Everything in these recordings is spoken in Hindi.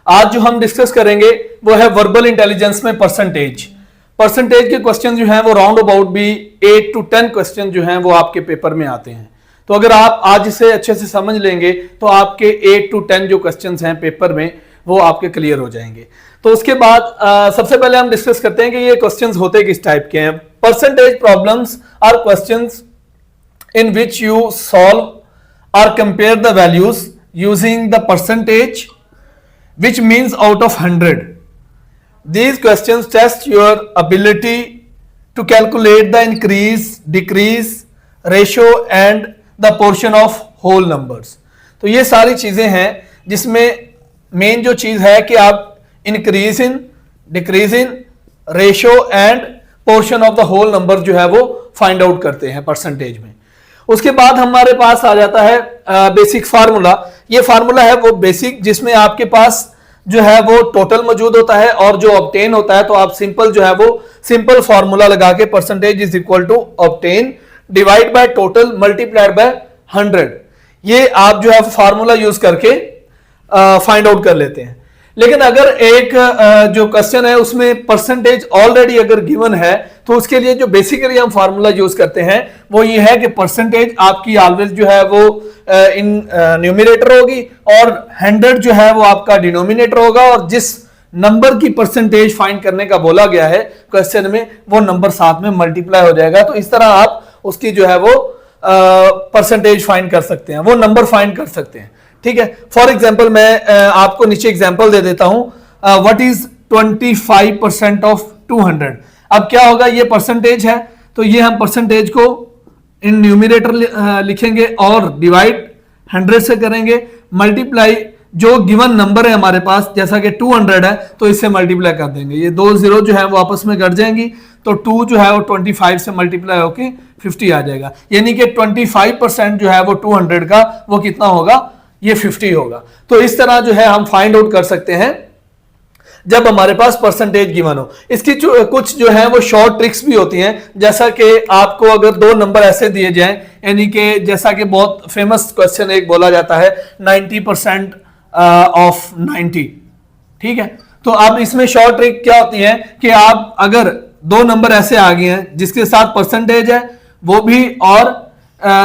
आज जो हम डिस्कस करेंगे वो है वर्बल इंटेलिजेंस में परसेंटेज। परसेंटेज के क्वेश्चन जो हैं वो राउंड अबाउट भी 8 to 10 क्वेश्चन जो हैं वो आपके पेपर में आते हैं। तो अगर आप आज इसे अच्छे से समझ लेंगे तो आपके 8 to 10 जो क्वेश्चन हैं पेपर में वो आपके क्लियर हो जाएंगे। तो उसके बाद सबसे पहले हम डिस्कस करते हैं कि ये क्वेश्चंस होते किस टाइप के हैं। Percentage problems are questions in which you solve और compare the values using the percentage which means out of 100. These questions test your ability to calculate the increase, decrease, ratio and the portion of whole numbers. तो ये सारी चीजें हैं जिसमें मेन जो चीज है कि आप increase in, decrease in, ratio and portion of the whole number जो है वो फाइंड आउट करते हैं परसेंटेज में। उसके बाद हमारे पास आ जाता है बेसिक फार्मूला। ये फार्मूला है वो बेसिक जिसमें आपके पास जो है वो टोटल मौजूद होता है और जो ऑब्टेन होता है तो आप सिंपल जो है वो सिंपल फार्मूला लगा के percentage is equal to obtain divide by total multiplied by 100, ये आप जो है फार्मूला यूज करके फाइंड आउट कर लेते हैं। लेकिन अगर एक जो क्वेश्चन है उसमें परसेंटेज ऑलरेडी अगर गिवन है तो उसके लिए जो बेसिकली हम फार्मूला यूज करते हैं वो ये है कि परसेंटेज आपकी ऑलवेज जो है वो इन न्यूमरेटर होगी और 100 जो है वो आपका डिनोमिनेटर होगा और जिस नंबर की परसेंटेज फाइंड करने का बोला गया है क्वेश्चन में वो नंबर साथ में मल्टीप्लाई हो जाएगा। तो इस तरह आप उसकी जो है वो परसेंटेज फाइंड कर सकते हैं, वो नंबर फाइंड कर सकते हैं। ठीक है, फॉर एग्जाम्पल मैं आपको नीचे एग्जाम्पल दे देता हूं। What is 25% of 200। अब क्या होगा, ये परसेंटेज है तो ये हम परसेंटेज को इन न्यूमरेटर लिखेंगे और डिवाइड 100 से करेंगे, मल्टीप्लाई जो गिवन नंबर है हमारे पास जैसा कि 200 है तो इससे मल्टीप्लाई कर देंगे। ये दो जीरो जो है वो आपस में कट जाएंगी तो 2 जो है वो 25 से मल्टीप्लाई होके 50 आ जाएगा। यानी कि 25% जो है वो 200 का वो कितना होगा, ये 50 होगा। तो इस तरह जो है हम फाइंड आउट कर सकते हैं जब हमारे पास परसेंटेज गिवन हो। इसकी कुछ जो है वो शॉर्ट ट्रिक्स भी होती हैं, जैसा कि आपको अगर दो नंबर ऐसे दिए जाएं, यानी कि जैसा कि बहुत फेमस क्वेश्चन एक बोला जाता है 90% ऑफ 90। ठीक है, तो अब इसमें शॉर्ट ट्रिक क्या होती है कि आप अगर दो नंबर ऐसे आ गए हैं जिसके साथ परसेंटेज है वो भी और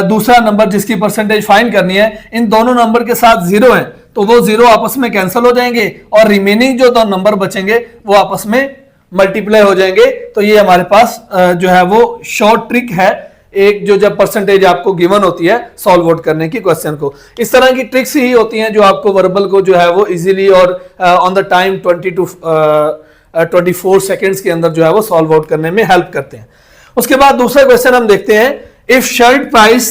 दूसरा नंबर जिसकी परसेंटेज फाइंड करनी है, इन दोनों नंबर के साथ जीरो है तो वो जीरो आपस में कैंसिल हो जाएंगे और रिमेनिंग जो दो नंबर बचेंगे वो आपस में मल्टीप्लाई हो जाएंगे। तो ये हमारे पास जो है वो शॉर्ट ट्रिक है एक, जो जब परसेंटेज आपको गिवन होती है सॉल्व आउट करने की क्वेश्चन को। इस तरह की ट्रिक्स ही होती हैं जो आपको वर्बल को जो है वो इजीली और on the time 20 to 24 seconds के अंदर जो है वो सॉल्व आउट करने में हेल्प करते हैं। उसके बाद दूसरा क्वेश्चन हम देखते हैं, if shirt price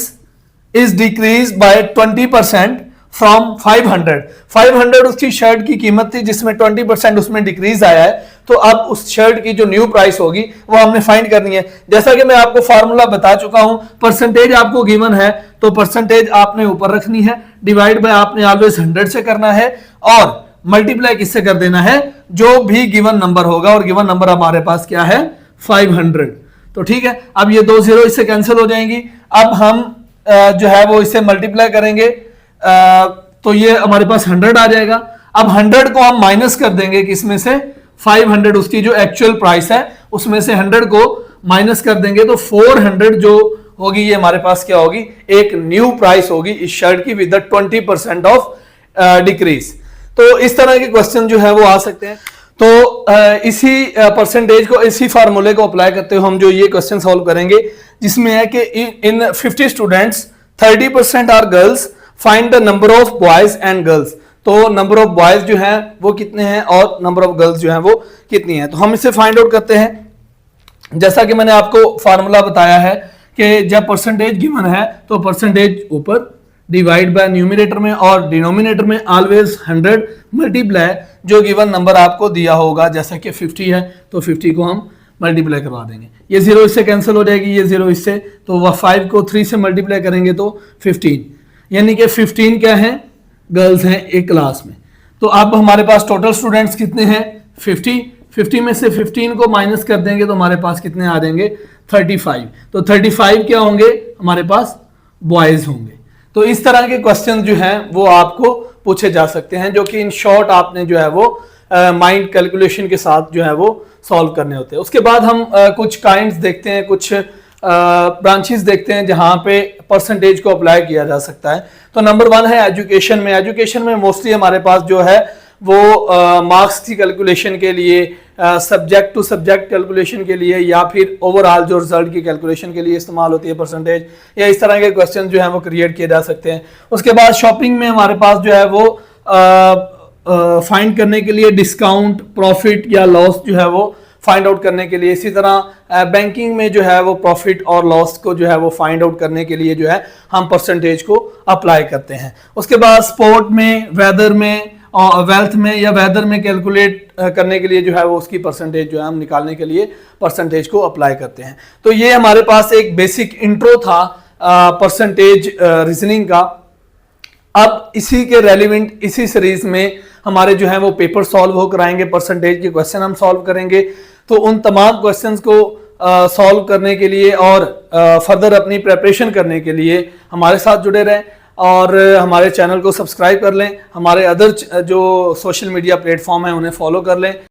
is decrease by 20% from 500 उसकी शर्ट की कीमत थी जिसमें 20% उसमें डिक्रीज आया है, तो अब उस शर्ट की जो न्यू प्राइस होगी वो हमने फाइंड करनी है। जैसा कि मैं आपको फार्मूला बता चुका हूं, परसेंटेज आपको गिवन है तो परसेंटेज आपने ऊपर रखनी है, डिवाइड बाय आपने ऑलवेज 100 से करना है और मल्टीप्लाई किससे कर देना है, जो भी गिवन नंबर होगा, और गिवन नंबर हमारे पास क्या है 500। तो ठीक है, अब ये दो जीरो इससे कैंसिल हो जाएंगी। अब हम जो है वो इससे मल्टीप्लाई करेंगे तो ये हमारे पास 100 आ जाएगा। अब 100 को हम माइनस कर देंगे किसमें से, 500 उसकी जो एक्चुअल प्राइस है उसमें से 100 को माइनस कर देंगे तो 400 जो होगी ये हमारे पास क्या होगी, एक न्यू प्राइस होगी इस शर्ट की विद 20% ऑफ डिक्रीज। तो इस तरह के क्वेश्चन जो है वो आ सकते हैं। तो इसी परसेंटेज को, इसी फार्मूले को अप्लाई करते हुए हम जो ये क्वेश्चन सॉल्व करेंगे जिसमें है कि in 50 students 30% are girls, find the number of boys and girls. तो नंबर ऑफ बॉयज जो हैं वो कितने हैं और नंबर ऑफ गर्ल्स जो हैं वो कितनी हैं। तो हम इसे फाइंड आउट करते हैं। जैसा कि मैंने आपको फार्मूला बताया है कि जब परसेंटेज गिवन है तो परसेंटेज ऊपर डिवाइड बाय न्यूमरेटर में और डिनोमिनेटर में ऑलवेज 100 मल्टीप्लाई जो गिवन नंबर आपको दिया होगा, जैसा कि 50 है तो 50 को हम मल्टीप्लाई करवा देंगे। ये जीरो इससे कैंसिल हो जाएगी, ये जीरो इससे, तो वह 5 को 3 से मल्टीप्लाई करेंगे तो 15, यानी कि 15 क्या है, गर्ल्स हैं एक क्लास में। तो अब हमारे पास टोटल स्टूडेंट्स कितने हैं 50 में से 15 को माइनस कर देंगे तो हमारे पास कितने आ जाएंगे 35। तो 35 क्या होंगे हमारे पास, बॉयज होंगे। तो इस तरह के क्वेश्चन जो हैं वो आपको पूछे जा सकते हैं, जो कि इन शॉर्ट आपने जो है वो माइंड कैलकुलेशन के साथ जो है वो सॉल्व करने होते हैं। उसके बाद हम कुछ काइंड्स देखते हैं, कुछ ब्रांचेस देखते हैं जहां पे परसेंटेज को अप्लाई किया जा सकता है। तो नंबर 1 है एजुकेशन में। एजुकेशन में मोस्टली हमारे पास जो है वो मार्क्स की कैलकुलेशन के लिए, सब्जेक्ट टू सब्जेक्ट कैलकुलेशन के लिए, या फिर ओवरऑल जो रिजल्ट की कैलकुलेशन के लिए इस्तेमाल होती है परसेंटेज, या इस तरह के क्वेश्चन जो है वो क्रिएट किए जा सकते हैं। उसके बाद शॉपिंग में हमारे पास जो है वो फाइंड करने के लिए डिस्काउंट, प्रॉफिट या लॉस जो है वो फाइंड आउट करने के लिए, इसी तरह बैंकिंग में जो है वो प्रॉफिट और लॉस को जो है वो फाइंड आउट करने के लिए जो है हम परसेंटेज को अप्लाई करते हैं। उसके बाद स्पोर्ट में, वेदर में, वेल्थ में या वेदर में कैलकुलेट करने के लिए जो है वो उसकी परसेंटेज जो है हम निकालने के लिए परसेंटेज को अप्लाई करते हैं। तो ये हमारे पास एक बेसिक इंट्रो था परसेंटेज रीजनिंग का। अब इसी के रेलिवेंट इसी सीरीज में हमारे जो है वो पेपर सॉल्व हो कराएंगे, परसेंटेज के क्वेश्चन हम सॉल्व करेंगे। तो उन तमाम क्वेश्चंस को सॉल्व करने के लिए और फर्दर अपनी प्रेपरेशन करने के लिए हमारे साथ जुड़े रहें और हमारे चैनल को सब्सक्राइब कर लें। हमारे अदर जो सोशल मीडिया प्लेटफॉर्म है उन्हें फॉलो कर लें।